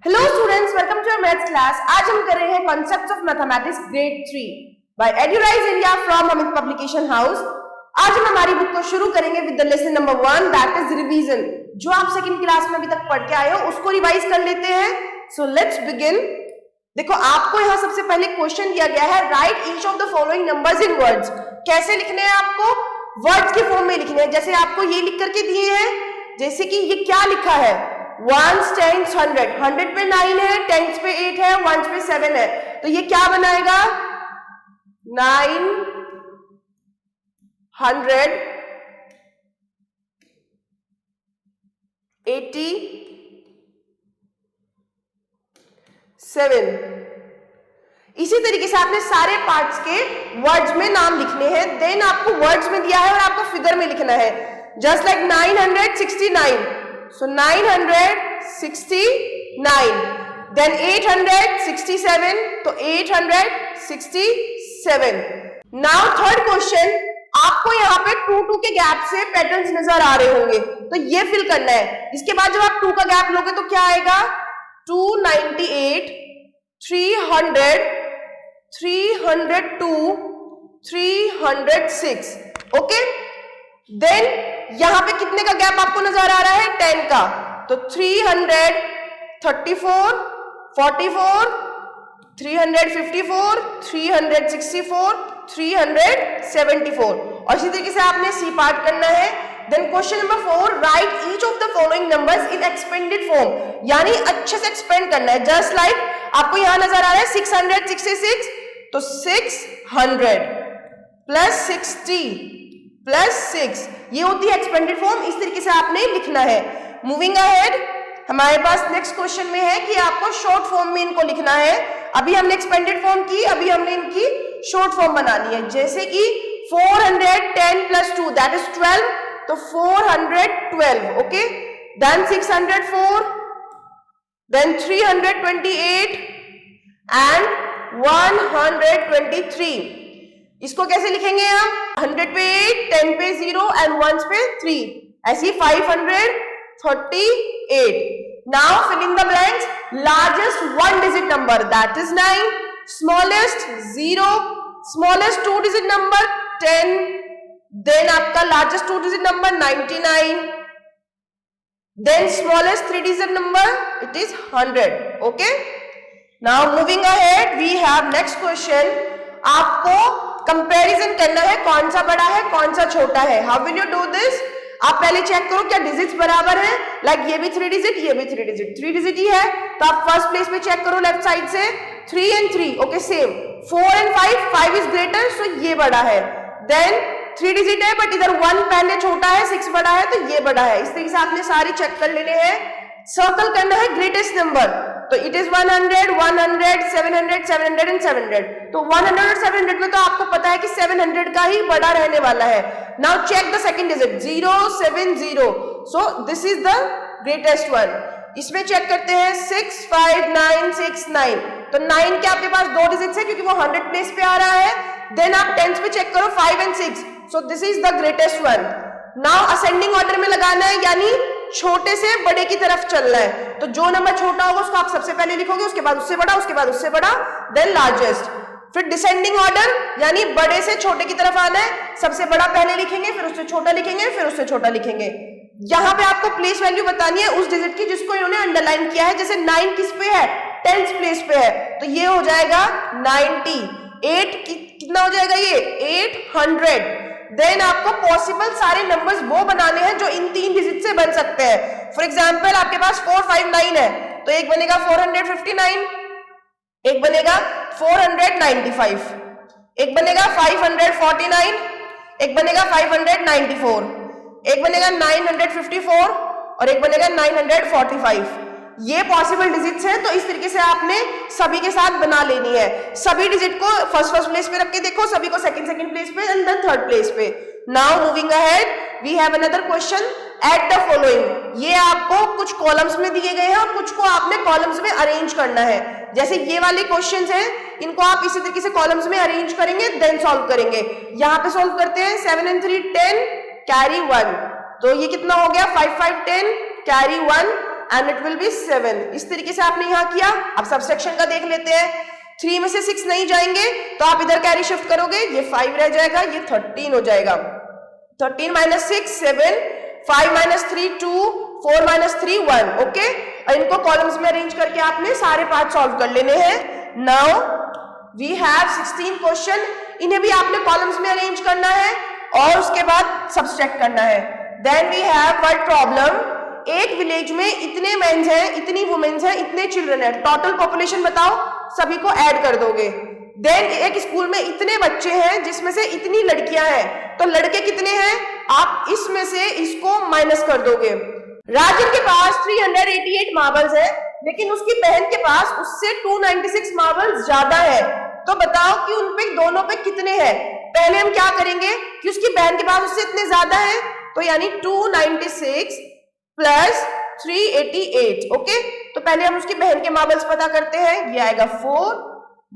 Hello students, welcome to maths class. आज हम कर रहे हैं concepts of mathematics grade 3 by एड्यूराइज India from Amit publication house. आज हम हमारी बुक को शुरू करेंगे with the lesson number 1 that is revision. जो आप सेकंड क्लास में अभी तक पढ़ के आए हो उसको रिवाइज कर लेते हैं। So let's begin. देखो, आपको यहाँ सबसे पहले क्वेश्चन दिया गया है, right each of the following numbers in words. कैसे लिखने हैं आपको? वर्ड्स के फॉर्म में लिखने हैं। जैसे आपको ये लिख करके दिए हैं, जैसे कि ये क्या लिखा है, 1 10 100, 100 पे 9 है, 10 पे 8 है, 1 पे 7 है, तो ये क्या बनाएगा 900 87। इसी तरीके से आपने सारे पार्ट्स के वर्ड्स में नाम लिखने हैं। देन आपको वर्ड्स में दिया है और आपको फिगर में लिखना है। जस्ट लाइक 969, so 969, then 867, तो 867। Now third question, आपको यहाँ पे 2 के गैप से पैटर्न्स नजर आ रहे होंगे, तो ये फिल करना है। इसके बाद जब आप 2 का गैप लोगे तो क्या आएगा, 298, 300, 302, 306। ओके, देन यहां पे कितने का गैप आपको नजर आ रहा है, 10 का, तो 334, 44, 354, 364, 374। और इसी तरीके से आपने सी पार्ट करना है। Then question number 4, write each of the following numbers in expanded form, यानी अच्छे से एक्सपेंड करना है। जस्ट लाइक आपको यहां नजर आ रहा है 666, तो 600 प्लस 60 प्लस 6, ये होती है एक्सपेंडेड फॉर्म। इस तरीके से आपने लिखना है। मूविंग अहेड, हमारे पास नेक्स्ट क्वेश्चन में है कि आपको शॉर्ट फॉर्म में इनको लिखना है। अभी हमने एक्सपेंडेड फॉर्म की, अभी हमने इनकी शॉर्ट फॉर्म बनानी है। जैसे कि 410 प्लस 2 दैट इज 12, तो 412। Okay, then 604, then 328 and 123। इसको कैसे लिखेंगे हम, 100 पे 8, 10 पे 0 एंड 1 पे 3, ऐसी 538। Now fill in the blanks. Largest 1 digit number that is 9, smallest 0, smallest 2 digit number 10, then आपका largest 2 digit number 99, then smallest 3 digit number it is 100। Okay, now moving ahead we have next question. आपको comparison करना है, कौन सा बड़ा है कौन सा छोटा है। How will you do this? आप पहले चेक करो क्या डिजिट्स बराबर है। लाइक ये भी 3 डिजिट, ये भी 3 डिजिट, 3 डिजिट ही है, तो आप फर्स्ट प्लेस पे चेक करो लेफ्ट साइड से, 3 and 3 okay same. 4 and 5 is greater, so ये बड़ा है। देन 3 डिजिट है बट इधर 1 पहले छोटा है, 6 बड़ा है, तो ये बड़ा है। इस तरीके से आपने सारी चेक कर लेने हैं। सर्कल करना है ग्रेटेस्ट नंबर, तो इट इज 100, 100, 700, 700 एंड 700। तो 100 और 700 में तो आपको पता है कि 700 का ही बड़ा रहने वाला है। Now check the second digit, 070, so this is the greatest one. इसमें चेक करते हैं 65969, तो 9 के आपके पास 2 डिजिट्स है क्योंकि वो 100 प्लेस पे आ रहा है। देन आप 10th पे चेक करो 5 and 6, so this is the greatest one. Now ascending order में लगाना है, यानी छोटे से बड़े की तरफ चलना है। तो जो नंबर छोटा होगा उसको आप सबसे पहले लिखोगे, उसके बाद उससे बड़ा, उसके बाद उससे बड़ा, देन लार्जेस्ट। फिर डिसेंडिंग ऑर्डर, यानी बड़े से छोटे की तरफ आना है। सबसे बड़ा पहले लिखेंगे, फिर उससे छोटा लिखेंगे, फिर उससे छोटा लिखेंगे। यहां पे आपको प्लेस वैल्यू बतानी है उस डिजिट की जिसको इन्होंने अंडरलाइन किया है। जैसे 9 किस पे है, 10th प्लेस पे है, तो ये हो जाएगा 90। 8 कितना हो जाएगा, ये 800। देन आपको पॉसिबल सारे नंबर्स वो बनाने हैं जो इन 3 डिजिट से बन सकते हैं। फॉर एग्जांपल आपके पास 459 है, तो एक बनेगा 459, एक बनेगा 495, एक बनेगा 549, एक बनेगा 594, एक बनेगा 954 और एक बनेगा 945। ये पॉसिबल डिजिट्स हैं, तो इस तरीके से आपने सभी के साथ बना लेनी है। सभी डिजिट को फर्स्ट प्लेस पे रख के देखो, सभी को सेकंड प्लेस पे एंड देन थर्ड प्लेस पे। Now moving ahead we have another question, at the following. ये आपको कुछ कॉलम्स में दिए गए हैं और कुछ को आपने कॉलम्स में अरेंज करना है। जैसे ये वाले क्वेश्चंस हैं, इनको आप इसी तरीके से कॉलम्स में अरेंज करेंगे, देन सॉल्व करेंगे। यहाँ पे सॉल्व करते हैं, 7 and 3 10, कैरी 1, तो ये कितना हो गया 5 5 10, carry 1 and it will be 7। इस तरीके से आपने यहाँ किया। अब सब्सट्रैक्शन का देख लेते हैं। 3 में से 6 नहीं जाएंगे तो आप इधर कैरी शिफ्ट करोगे, ये 5 रह जाएगा, ये 13 हो जाएगा। 13 माइनस 6 7, 5 माइनस 3 2, 4 माइनस 3 1। ओके, और इनको कॉलम्स में अरेंज करके आपने सारे पार्ट सॉल्व कर लेने हैं। नाउ वी हैव 16 क्वेश्चन, इन्हें भी आपने कॉलम्स में अरेंज करना है और उसके बाद सब्सट्रैक्ट करना है। Then we have word problem. एक विलेज में इतने मेंस हैं, इतनी वुमेन्स हैं, इतने चिल्ड्रन हैं, टोटल पॉपुलेशन बताओ, सभी को ऐड कर दोगे। देन एक स्कूल में इतने बच्चे हैं जिसमें से इतनी लड़कियां हैं, तो लड़के कितने हैं, आप इसमें से इसको माइनस कर दोगे। राजन के पास 388 मार्बल्स है, लेकिन उसकी बहन के पास उससे 296 मार्बल्स ज्यादा है, तो बताओ कि उन पे दोनों पे कितने हैं। पहले हम क्या करेंगे कि उसकी बहन के पास उससे इतने ज्यादा है, तो यानी 296 प्लस 388। ओके, तो पहले हम उसकी बहन के मार्बल्स पता करते हैं। ये आएगा 4,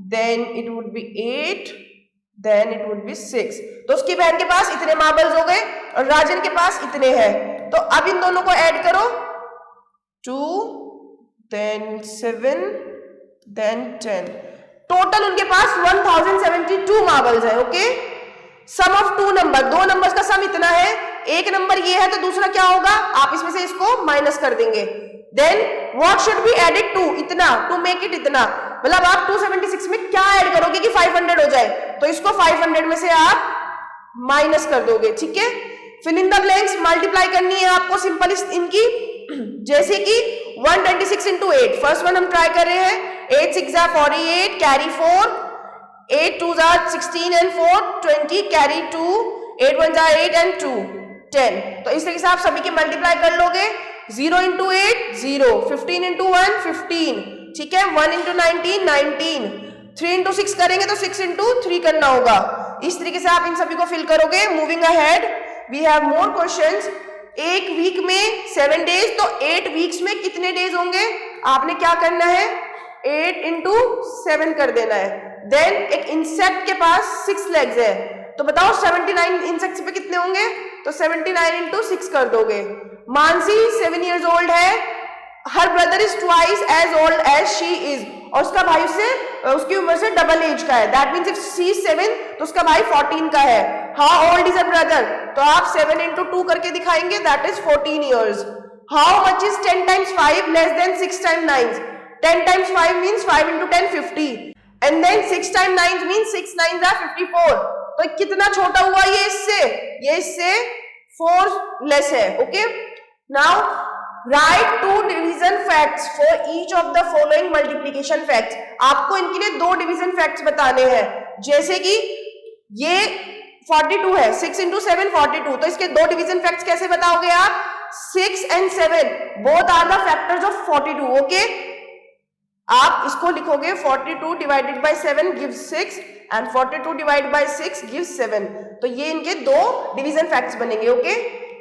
then it would be 8, then it would be 6। तो उसकी बहन के पास इतने मार्बल्स हो गए और राजन के पास इतने हैं। तो अब इन दोनों को ऐड करो, 2 देन 7 देन 10। टोटल उनके पास 1072 मार्बल्स है। Okay, sum of 2 number, 2 numbers का सम इतना है, एक नंबर ये है तो दूसरा क्या होगा, आप इसमें से इसको माइनस कर देंगे। Then what should be added to, इतना, टू मेक इट इतना, मतलब आप 276 में क्या ऐड करोगे कि 500 हो जाए, तो इसको 500 में से आप माइनस कर दोगे। ठीक है, fill in the blanks multiply करनी है आपको सिंपल इनकी, जैसे कि 126 इंटू 8। फर्स्ट वन हम ट्राई कर रहे हैं, 8 6 48, कैरी 4, 8 2 16 एंड 4 20, कैरी 2, 8 1 8 एंड 2 10। तो इस तरीके से आप सभी के मल्टीप्लाई कर लोगे। 0 इंटू 8 0, 15 इंटू 1 15, ठीक है, 1 इंटू 19 19, 3 इंटू 6 करेंगे तो 6 इंटू 3 करना होगा। इस तरीके से आप इन सभी को फिल करोगे। Moving ahead, we have more questions. एक वीक में 7 डेज, तो 8 वीक्स में कितने डेज होंगे, आपने क्या करना है, 8 इंटू 7 कर देना है। देन एक इंसेक्ट के पास 6 लेग्स है, तो बताओ 79 इंसेक्ट्स पे कितने होंगे, तो 79 इंटू 6 कर दोगे। मानसी 7 years old है, her brother is twice as old as she is, और उसका भाई उसकी उम्र से डबल एज का है। दैट मीन्स इफ शी 7 तो उसका भाई 14 का है। How old is a brother, तो आप 7 इंटू 2 करके दिखाएंगे, that is 14 years। How much is 10 times 5 less than 6 times 9, 10 times 5 means 5 into 10 50, and then 6 times 9 means 6 9s are 54। तो कितना छोटा हुआ ये इससे 4 लेस है। Okay, now right 2 division facts for each of the following multiplication facts. आपको इनके लिए 2 डिवीजन फैक्ट्स बताने हैं, जैसे कि ये 42 है, 6 इंटू 7 42, तो इसके 2 डिवीजन फैक्ट्स कैसे बताओगे आप, 6 and 7 both are the factors of 42। Okay, आप इसको लिखोगे 42 divided by 7 gives 6 and 42 divided by 6 gives 7। तो ये इनके 2 डिवीजन फैक्ट्स बनेंगे। Okay,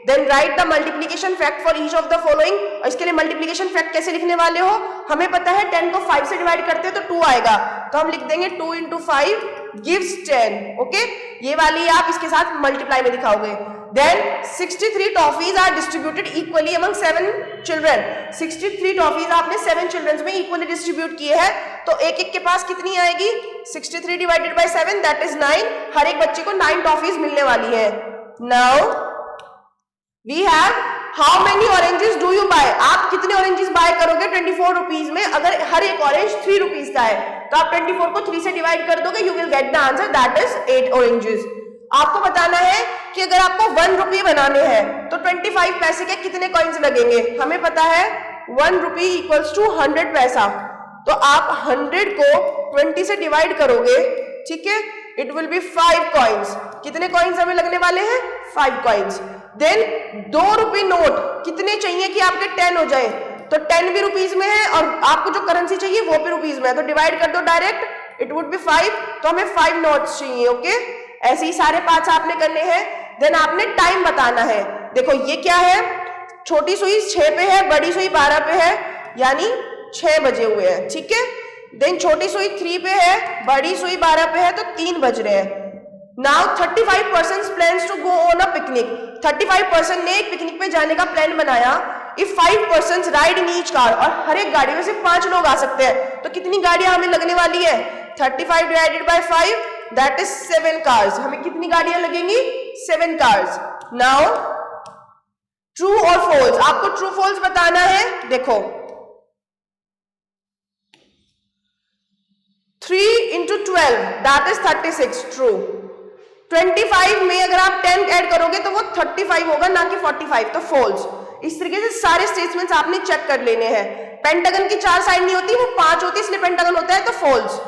then write the multiplication fact for each of the following. और इसके लिए मल्टीप्लिकेशन फैक्ट कैसे लिखने वाले हो, हमें पता है 10 को 5 से डिवाइड करते हैं तो 2 आएगा, तो हम लिख देंगे 2 इंटू 5 गिव्स 10। ओके, ये वाली आप इसके साथ मल्टीप्लाई में दिखाओगे। Then 63 toffees are distributed equally among 7 children. 63 toffees आपने 7 चिल्ड्रन में इक्वली डिस्ट्रीब्यूट किए हैं, तो एक एक के पास कितनी आएगी, 63 डिवाइडेड बाय 7 दैट इज 9। हर एक बच्चे को 9 टॉफीज मिलने वाली है। Now we have how many oranges do you buy, आप कितने ऑरेंजेस बाय करोगे 24 रुपीज में। अगर हर एक ऑरेंज 3 रुपीज का है तो आप 24 को 3 से डिवाइड कर दोगे, you will get the answer, that is 8 oranges. आपको बताना है कि अगर आपको 1 रुपये बनाने हैं तो 25 पैसे के कितने कॉइन्स लगेंगे। हमें पता है 1 रुपी इक्वल्स टू 100 पैसा, तो आप 100 को 20 से डिवाइड करोगे, ठीक है, इट विल बी 5 कॉइन्स। कितने कॉइन्स हमें लगने वाले हैं, 5 कॉइन्स। देन 2 रुपये नोट कितने चाहिए कि आपके 10 हो जाए, तो 10 भी रुपीज में है और आपको जो करेंसी चाहिए वो भी रुपीज में है, तो डिवाइड कर दो डायरेक्ट, इट वुड बी 5, तो हमें 5 नोट्स चाहिए। ओके, ऐसे ही सारे पार्ट्स आपने करने हैं। देन आपने टाइम बताना है। देखो ये क्या है, छोटी सुई 6 पे है, बड़ी सुई 12 पे है, यानी 6 बजे हुए हैं, ठीक है। देन छोटी सुई 3 पे है, बड़ी सुई 12 पे है, तो 3 बज रहे हैं। Now 35% plans to go on a picnic। 35% ने एक पिकनिक पे जाने का प्लान बनाया if 5 persons ride in each car, और हर एक गाड़ी में सिर्फ 5 लोग आ सकते हैं, तो कितनी गाड़ियां हमें लगने वाली है? 35 divided by 5 that is 7 cars. हमें कितनी गाड़ियां लगेंगी? 7 कार्स। नाउ ट्रू और फॉल्स, आपको ट्रू फॉल्स बताना है। देखो 3 into 12 दैट इज 36, ट्रू। 25 में अगर आप 10 ऐड करोगे तो वो 35 होगा, ना कि 45, तो फॉल्स। इस तरीके से सारे स्टेटमेंट्स आपने चेक कर लेने हैं। पेंटागन की 4 साइड नहीं होती, वो 5 होती है, इसलिए पेंटागन होता है, तो false.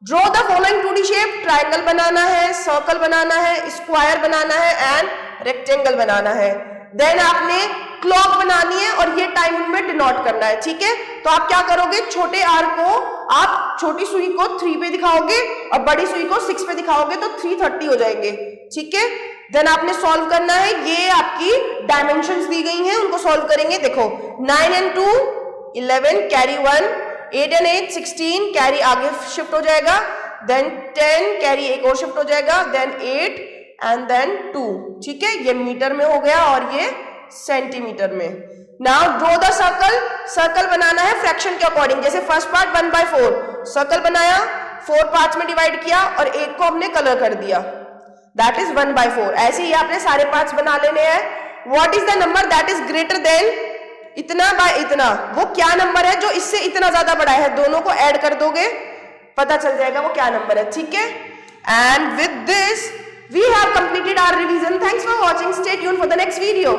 Draw the following 2D shape, triangle बनाना है, सर्कल बनाना है, स्क्वायर बनाना है एंड रेक्टेंगल बनाना है। देन आपने क्लॉक बनानी है और ये टाइम में डिनोट करना है, ठीक है। तो आप क्या करोगे, छोटे आर को आप छोटी सुई को 3 पे दिखाओगे और बड़ी सुई को 6 पे दिखाओगे, तो 330 हो जाएंगे, ठीक है। देन आपने सॉल्व करना है, ये आपकी डायमेंशंस दी गई हैं, उनको सॉल्व करेंगे। देखो 9 and 2 11, कैरी 1, 8 and 8 16, कैरी आगे शिफ्ट हो जाएगा, देन 10 कैरी एक और शिफ्ट हो जाएगा, देन 8 एंड देन 2, ठीक है। ये मीटर में हो गया और ये सेंटीमीटर में। Now draw the circle, circle बनाना है फ्रैक्शन के अकॉर्डिंग। जैसे फर्स्ट पार्ट 1/4 सर्कल बनाया, 4 पार्ट्स में डिवाइड किया और एक को हमने कलर कर दिया, दैट इज 1/4। ऐसे ही आपने सारे पार्ट्स बना लेने हैं। What is the number that is greater than इतना बाय इतना, वो क्या नंबर है जो इससे इतना ज्यादा बड़ा है? दोनों को ऐड कर दोगे, पता चल जाएगा वो क्या नंबर है, ठीक है। And with this we have completed our revision. Thanks for watching. Stay tuned for the next video.